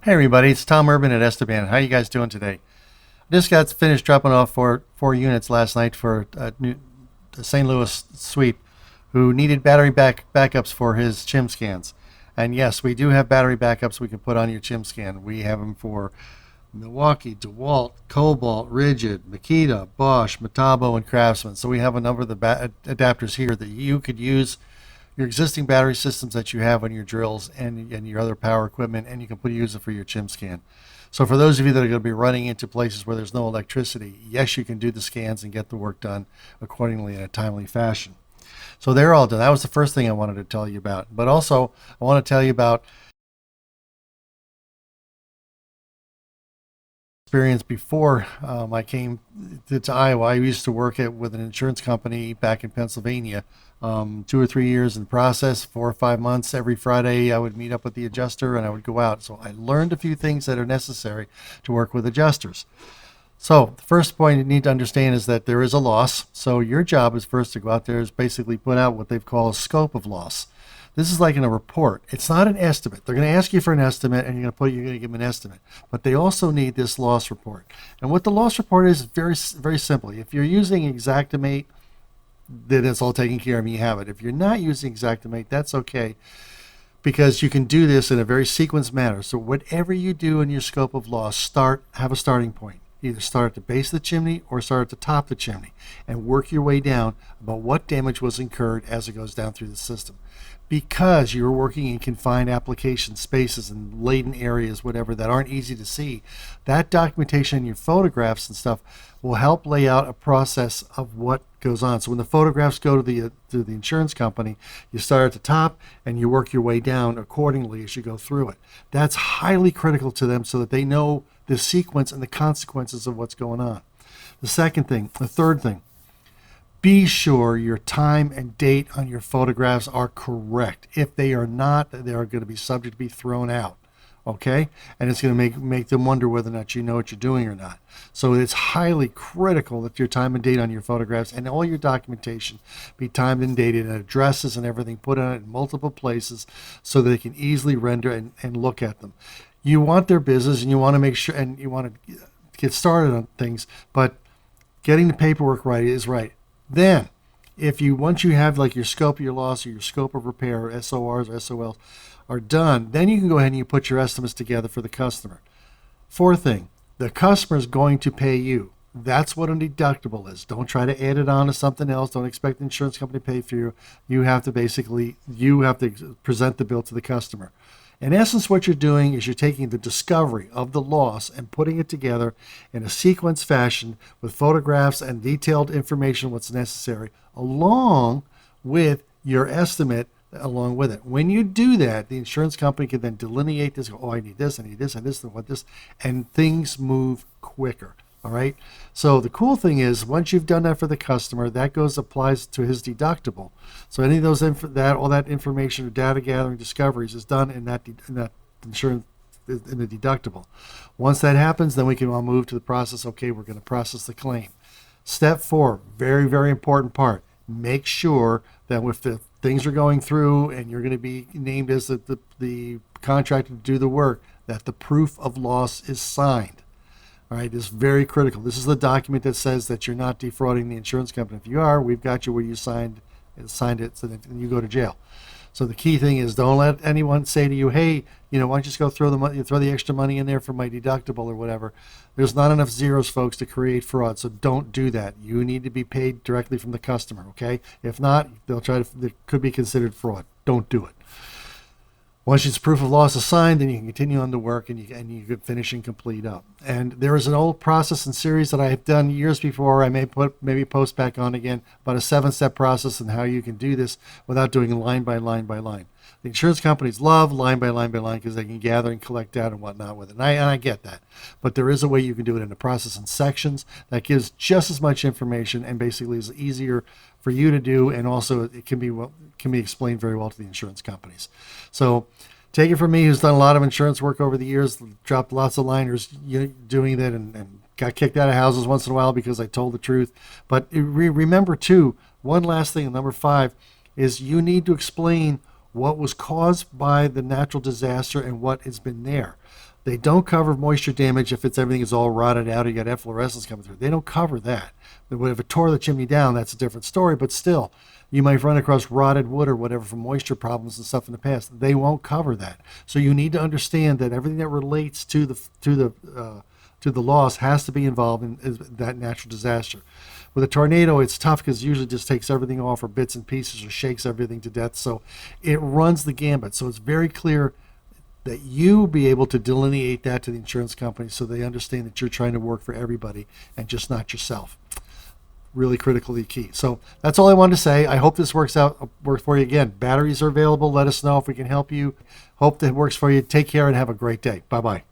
Hey everybody, it's Tom Urban at Esteban. How you guys doing today? Just got finished dropping off four units last night for a St. Louis sweep who needed backups for his Chim-Scans. And yes, we do have battery backups we can put on your Chim-Scan. We have them for Milwaukee, DeWalt, Cobalt, Rigid, Makita, Bosch, Metabo, and Craftsman. So we have a number of the adapters here that you could use your existing battery systems that you have on your drills and your other power equipment, and you can use it for your Chim-Scan. So for those of you that are going to be running into places where there's no electricity, yes, you can do the scans and get the work done accordingly in a timely fashion. So they're all done. That was the first thing I wanted to tell you about. But also, I want to tell you about experience before I came to Iowa. I used to work with an insurance company back in Pennsylvania, 2 or 3 years in the process, 4 or 5 months. Every Friday, I would meet up with the adjuster and I would go out. So I learned a few things that are necessary to work with adjusters. So the first point you need to understand is that there is a loss. So your job is first to go out there is basically put out what they've called a scope of loss. This is like in a report. It's not an estimate. They're going to ask you for an estimate, and you're going to give them an estimate. But they also need this loss report. And what the loss report is very, very simply. If you're using Xactimate, then it's all taken care of and you have it. If you're not using Xactimate, that's okay, because you can do this in a very sequenced manner. So whatever you do in your scope of loss, have a starting point. Either start at the base of the chimney or start at the top of the chimney and work your way down about what damage was incurred as it goes down through the system. Because you're working in confined application spaces and laden areas, whatever, that aren't easy to see, that documentation in your photographs and stuff will help lay out a process of what goes on. So when the photographs go to the insurance company, you start at the top and you work your way down accordingly as you go through it. That's highly critical to them so that they know the sequence and the consequences of what's going on. The third thing, be sure your time and date on your photographs are correct. If they are not, they are going to be subject to be thrown out. Okay? And it's going to make them wonder whether or not you know what you're doing or not. So it's highly critical that your time and date on your photographs and all your documentation be timed and dated, and addresses and everything put on it in multiple places so that they can easily render and look at them. You want their business and you want to make sure, and you want to get started on things, but getting the paperwork right is right. Then, once you have like your scope of your loss or your scope of repair, or SORs or SOLs are done, then you can go ahead and you put your estimates together for the customer. Fourth thing, the customer is going to pay you. That's what a deductible is. Don't try to add it on to something else. Don't expect the insurance company to pay for you. You have to present the bill to the customer. In essence, what you're doing is you're taking the discovery of the loss and putting it together in a sequence fashion with photographs and detailed information, what's necessary, along with your estimate along with it. When you do that, the insurance company can then delineate this, I need this, and this, and things move quicker. All right. So the cool thing is, once you've done that for the customer, that applies to his deductible. So any of those all that information or data gathering discoveries is done in that insurance in the deductible. Once that happens, then we can all move to the process. Okay, we're going to process the claim. Step 4, very, very important part. Make sure that if the things are going through and you're going to be named as the contractor to do the work, that the proof of loss is signed. All right, it's very critical. This is the document that says that you're not defrauding the insurance company. If you are, we've got you where you signed it, so that you go to jail. So the key thing is, don't let anyone say to you, hey, why don't you just go throw the extra money in there for my deductible or whatever. There's not enough zeros, folks, to create fraud, so don't do that. You need to be paid directly from the customer, okay? If not, it could be considered fraud. Don't do it. Once its proof of loss is signed, then you can continue on the work and you can finish and complete up. And there is an old process and series that I have done years before. I may post back on again about a 7-step process and how you can do this without doing line by line by line. The insurance companies love line by line by line because they can gather and collect data and whatnot with it. And I get that. But there is a way you can do it in a process in sections that gives just as much information and basically is easier for you to do, and also it can be explained very well to the insurance companies. So take it from me, who's done a lot of insurance work over the years, dropped lots of liners doing that, and got kicked out of houses once in a while because I told the truth. But remember too, one last thing, number 5, is you need to explain what was caused by the natural disaster and what has been there. They don't cover moisture damage if everything is all rotted out or you got efflorescence coming through. They don't cover that. But if it tore the chimney down, that's a different story. But still, you might run across rotted wood or whatever from moisture problems and stuff in the past. They won't cover that. So you need to understand that everything that relates to the loss has to be involved in that natural disaster. With a tornado, it's tough because it usually just takes everything off or bits and pieces or shakes everything to death. So it runs the gambit. So it's very clear that you be able to delineate that to the insurance company so they understand that you're trying to work for everybody and just not yourself. Really critically key. So that's all I wanted to say. I hope this works for you. Again, batteries are available. Let us know if we can help you. Hope that it works for you. Take care and have a great day. Bye-bye.